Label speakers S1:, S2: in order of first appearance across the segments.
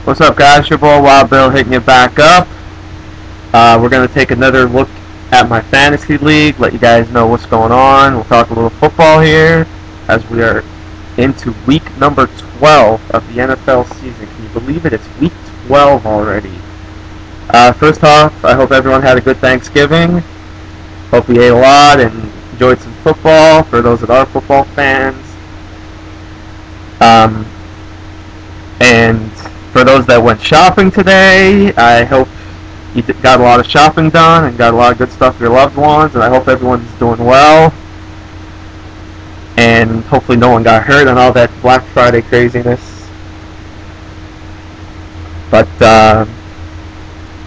S1: What's up, guys? Your boy Wild Bill hitting you back up. We're going to take another look at my fantasy league, let you guys know what's going on. We'll talk a little football here as we are into week number 12 of the NFL season. Can you believe it? It's week 12 already. First off, I hope everyone had a good Thanksgiving. Hope you ate a lot and enjoyed some football for those that are football fans. And for those that went shopping today, I hope you got a lot of shopping done and got a lot of good stuff for your loved ones, and I hope everyone's doing well. And hopefully no one got hurt on all that Black Friday craziness. But now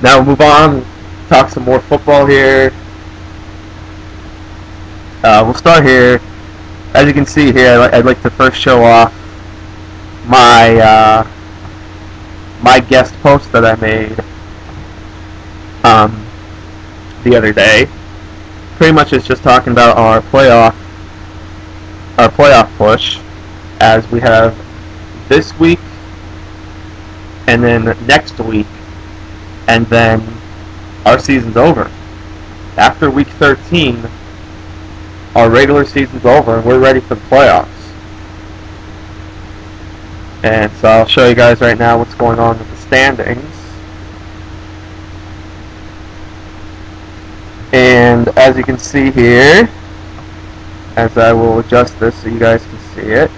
S1: we'll move on, talk some more football here. We'll start here. As you can see here, I'd like to first show off my my guest post that I made the other day. Pretty much it's just talking about our playoff push, as we have this week and then next week, and then our season's over. After week 13, our regular season's over and we're ready for the playoffs. And so I'll show you guys right now what's going on with the standings. And as you can see here, as I will adjust this so you guys can see it,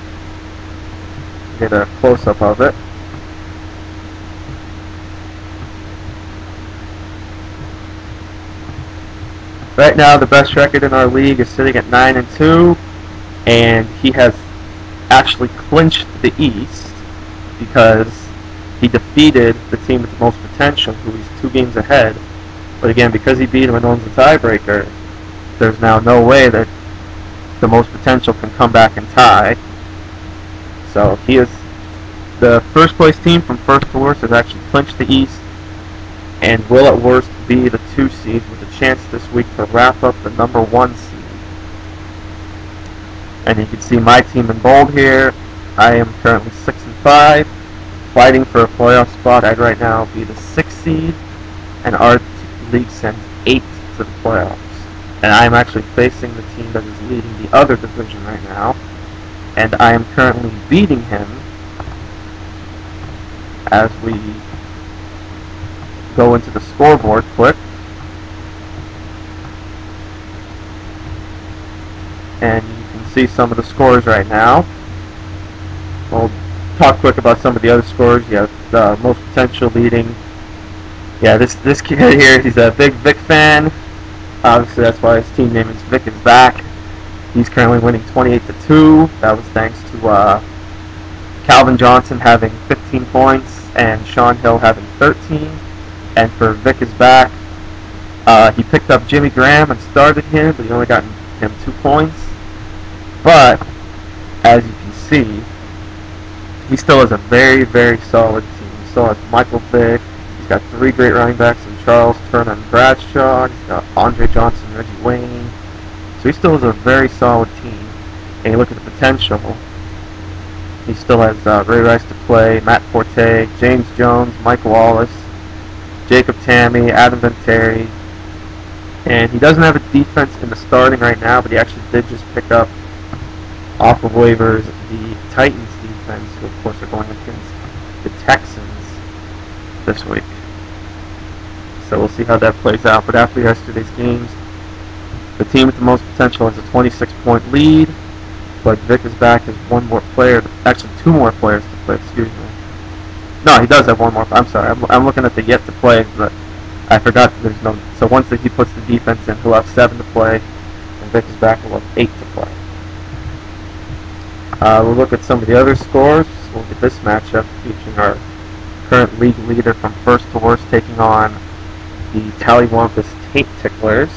S1: get a close-up of it. Right now, the best record in our league is sitting at 9-2, and he has actually clinched the East because he defeated the team with the most potential, who he's 2 games ahead. But again, because he beat him and owns the tiebreaker, there's now no way that the most potential can come back and tie. So he is the first place team from first to worst has actually clinched the East, and will at worst be the 2 seed with a chance this week to wrap up the number 1 seed. And you can see my team in bold here. I am currently 6-5, fighting for a playoff spot. I'd right now be the 6th seed, and our league sends 8 to the playoffs. And I am actually facing the team that is leading the other division right now, and I am currently beating him as we go into the scoreboard quick. And you can see some of the scores right now. We'll talk quick about some of the other scores. You have the most potential leading. Yeah, this kid here, he's a big Vic fan. Obviously, that's why his team name is Vic is Back. He's currently winning 28-2. That was thanks to Calvin Johnson having 15 points and Sean Hill having 13. And for Vic is Back, he picked up Jimmy Graham and started him, but he only got him 2 points. But as you can see, he still has a very, very solid team. He still has Michael Vick. He's got 3 great running backs in Charles, Turner, and Bradshaw. He's got Andre Johnson, Reggie Wayne. So he still has a very solid team. And you look at the potential. He still has Ray Rice to play, Matt Forte, James Jones, Mike Wallace, Jacob Tamme, Adam Vinatieri. And he doesn't have a defense in the starting right now, but he actually did just pick up off of waivers the Titans defense, who of course are going against the Texans this week. So we'll see how that plays out. But after yesterday's games, the team with the most potential has a 26-point lead, but Vic is Back has 1 more player, actually 2 more players to play, excuse me. No, he does have 1 more. I'm sorry, I'm looking at the yet to play, but I forgot that there's no. So once he puts the defense in, he'll have 7 to play, and Vic is Back will have 8 to play. We'll look at some of the other scores. We'll get this matchup featuring our current league leader from first to worst taking on the Tallywampus Taint Ticklers.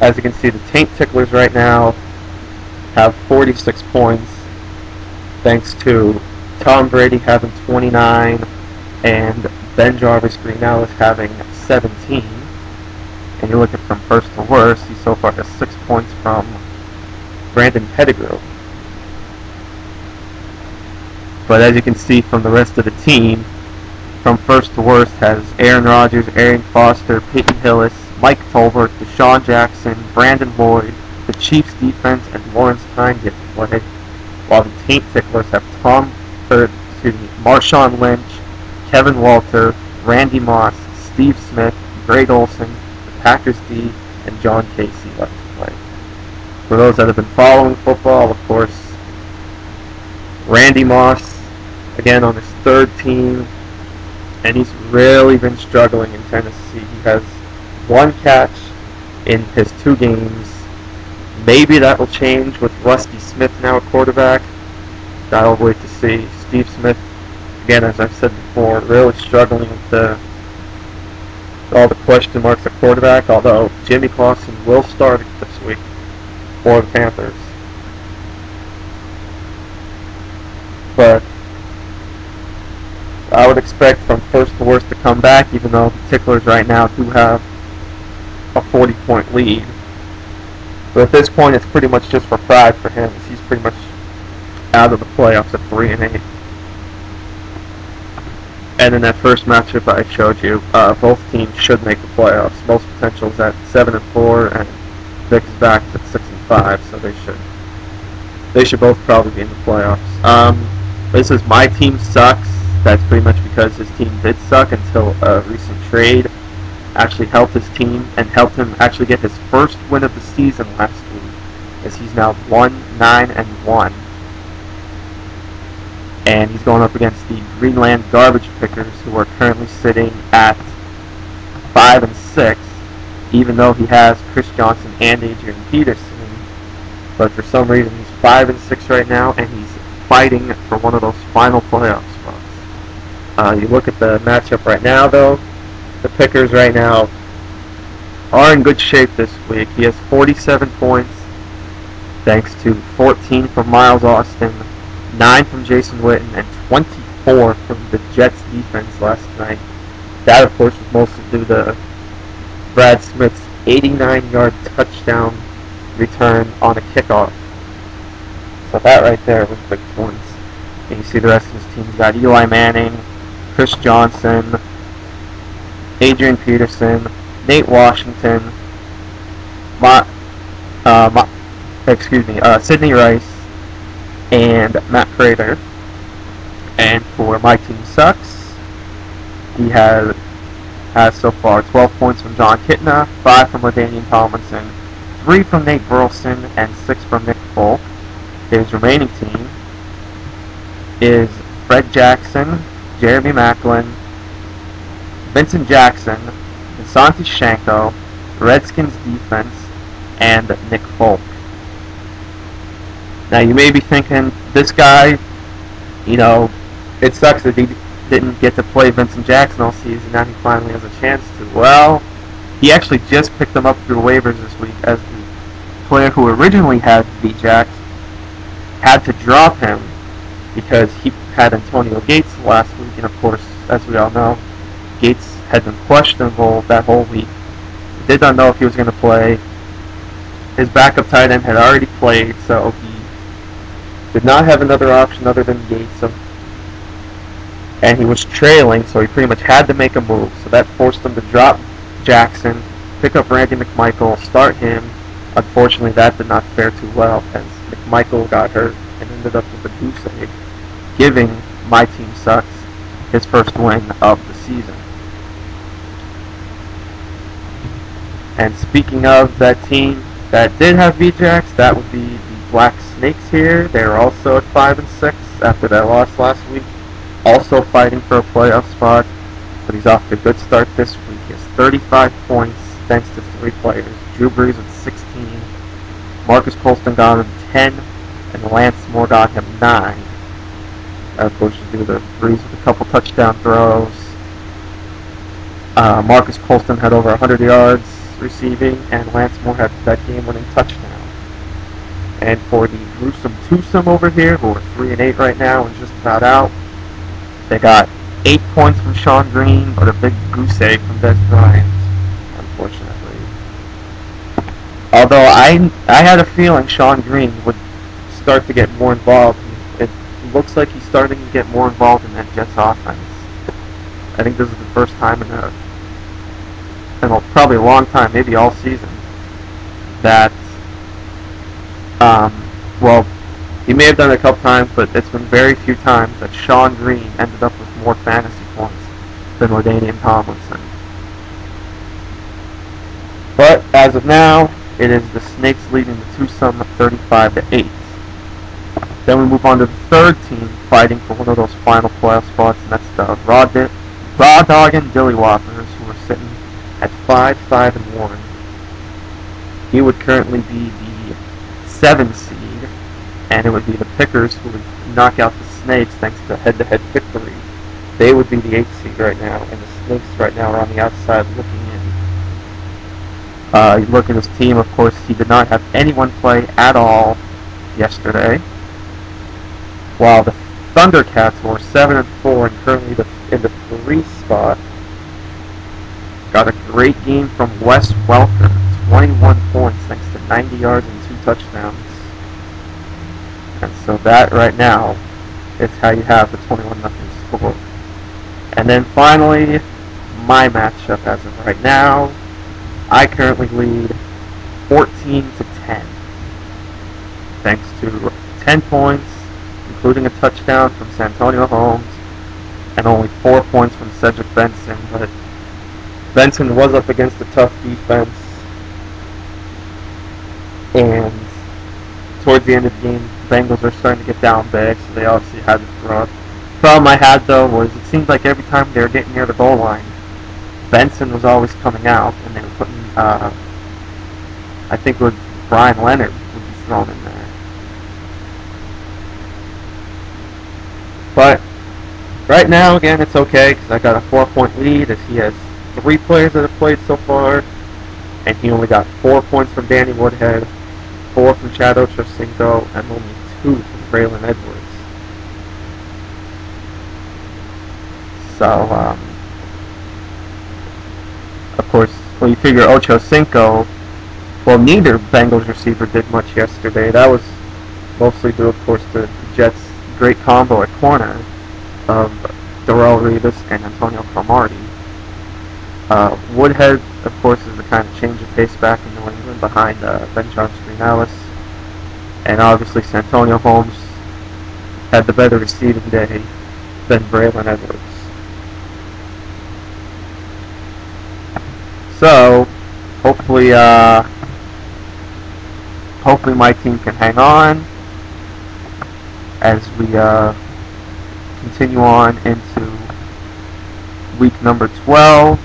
S1: As you can see, the Taint Ticklers right now have 46 points, thanks to Tom Brady having 29 and Ben Jarvis Green now is having 17. And you're looking from first to worst, he so far has 6 points from Brandon Pettigrew. But as you can see from the rest of the team, from first to worst has Aaron Rodgers, Arian Foster, Peyton Hillis, Mike Tolbert, Deshaun Jackson, Brandon Lloyd, the Chiefs defense, and Lawrence Tynes get play, while the Taint Ticklers have Marshawn Lynch, Kevin Walter, Randy Moss, Steve Smith, Greg Olson, the Packers D, and John Casey left to play. For those that have been following football, of course, Randy Moss, again on his third team, and he's really been struggling in Tennessee. He has one catch in his 2 games. Maybe that will change with Rusty Smith now at quarterback. That'll wait to see. Steve Smith, again, as I've said before, really struggling with all the question marks at quarterback, although Jimmy Clausen will start this week for the Panthers. But I would expect from first to worst to come back, even though the Ticklers right now do have a 40-point lead. But at this point, it's pretty much just for pride for him. He's pretty much out of the playoffs at 3-8. And in that first matchup I showed you, both teams should make the playoffs. Most potential is at 7-4, and Vic's back at 6-5, so they should both probably be in the playoffs. This is my team sucks. That's pretty much because his team did suck until a recent trade actually helped his team and helped him actually get his first win of the season last week, as he's now 1-9-1. And he's going up against the Greenland Garbage Pickers, who are currently sitting at 5-6, even though he has Chris Johnson and Adrian Peterson. But for some reason, he's 5-6 right now, and he's fighting for one of those final playoff spots. You look at the matchup right now, though. The Pickers right now are in good shape this week. He has 47 points, thanks to 14 from Miles Austin, 9 from Jason Witten, and 24 from the Jets defense last night. That, of course, was mostly due to Brad Smith's 89-yard touchdown return on a kickoff. So that right there was big points. And you see the rest of his team. He's got Eli Manning, Chris Johnson, Adrian Peterson, Nate Washington, Sidney Rice, and Matt Prater. And for my team sucks, he has so far 12 points from John Kitna, 5 from LaDainian Tomlinson, 3 from Nate Burleson, and 6 from Nick Folk. His remaining team is Fred Jackson, Jeremy Macklin, Vincent Jackson, Asante Shanko, Redskins defense, and Nick Folk. Now you may be thinking, this guy, it sucks that he didn't get to play Vincent Jackson all season. Now he finally has a chance to. Well, he actually just picked him up through waivers this week, as the player who originally had V-Jax had to drop him because he had Antonio Gates last week, and of course, as we all know, Gates had been questionable that whole week. He did not know if he was going to play. His backup tight end had already played, so he did not have another option other than Gates. And he was trailing, so he pretty much had to make a move. So that forced him to drop Jackson, pick up Randy McMichael, start him. Unfortunately, that did not fare too well, as McMichael got hurt and ended up with a goose egg, giving my team sucks his first win of the season. And speaking of that team that did have V-Jax, that would be the Black Snakes here. They're also at 5-6 after that loss last week. Also fighting for a playoff spot, but he's off to a good start this week. He has 35 points thanks to 3 players. Drew Brees with 16, Marcus Colston got him 10, and Lance Moore got him 9. That, of course, is due to Brees with a couple touchdown throws. Marcus Colston had over 100 yards receiving, and Lance Moore had that game-winning touchdown. And for the gruesome twosome over here, who are 3-8 right now and just about out, they got 8 points from Sean Green, but a big goose egg from Des Bryant, unfortunately. Although I had a feeling Sean Green would start to get more involved. He looks like he's starting to get more involved in that Jets offense. I think this is the first time in probably a long time, maybe all season, that well, he may have done it a couple times, but it's been very few times that Sean Green ended up with more fantasy points than LaDainian Tomlinson. But as of now, it is the Snakes leading the Tucson 35-8. Then we move on to the third team fighting for one of those final playoff spots, and that's the Raw Dog and Dilly Whoppers, who are sitting at 5-5-1. He would currently be the 7th seed, and it would be the Pickers who would knock out the Snakes thanks to head-to-head victory. They would be the 8th seed right now, and the Snakes right now are on the outside looking in. You look at his team, of course, he did not have anyone play at all yesterday, while the Thundercats were 7-4 and currently in the 3 spot. Got a great game from Wes Welker, 21 points thanks to 90 yards and 2 touchdowns. And so that right now is how you have the 21-0 score. And then finally, my matchup as of right now, I currently lead 14-10, thanks to 10 points, including a touchdown from Santonio Holmes, and only 4 points from Cedric Benson. But Benson was up against a tough defense, and towards the end of the game, the Bengals are starting to get down big, so they obviously had to throw. The problem I had, though, was it seemed like every time they were getting near the goal line, Benson was always coming out, and they were putting, I think it was Brian Leonard would be thrown in there. But right now, again, it's okay, because I got a 4-point lead, as he has 3 players that have played so far, and he only got 4 points from Danny Woodhead, 4 from Chad Ochocinco, and only 2 from Braylon Edwards. So, of course, when you figure Ochocinco, well, neither Bengals receiver did much yesterday. That was mostly due, of course, to the Jets' great combo at corner of Darrelle Revis and Antonio Cromartie. Woodhead, of course, is the kind of change of pace back in New England behind Benjamin Green-Ellis. And obviously, Santonio Holmes had the better receiving day than Braylon Edwards. So, hopefully my team can hang on as we continue on into week number 12,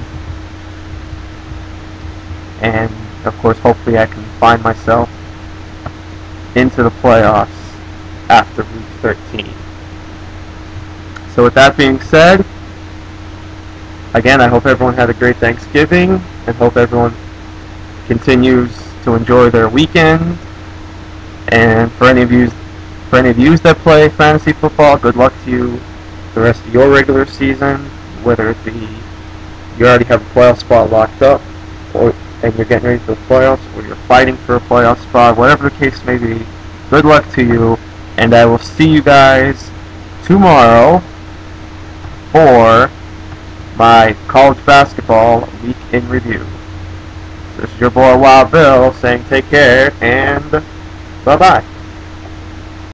S1: and of course, hopefully I can find myself into the playoffs after week 13. So with that being said, again, I hope everyone had a great Thanksgiving, and hope everyone continues to enjoy their weekend. And for any of you that play fantasy football, good luck to you the rest of your regular season, whether it be you already have a playoff spot locked up, and you're getting ready for the playoffs, or you're fighting for a playoff spot, whatever the case may be. Good luck to you, and I will see you guys tomorrow for my college basketball week in review. This is your boy Wild Bill saying take care and bye-bye.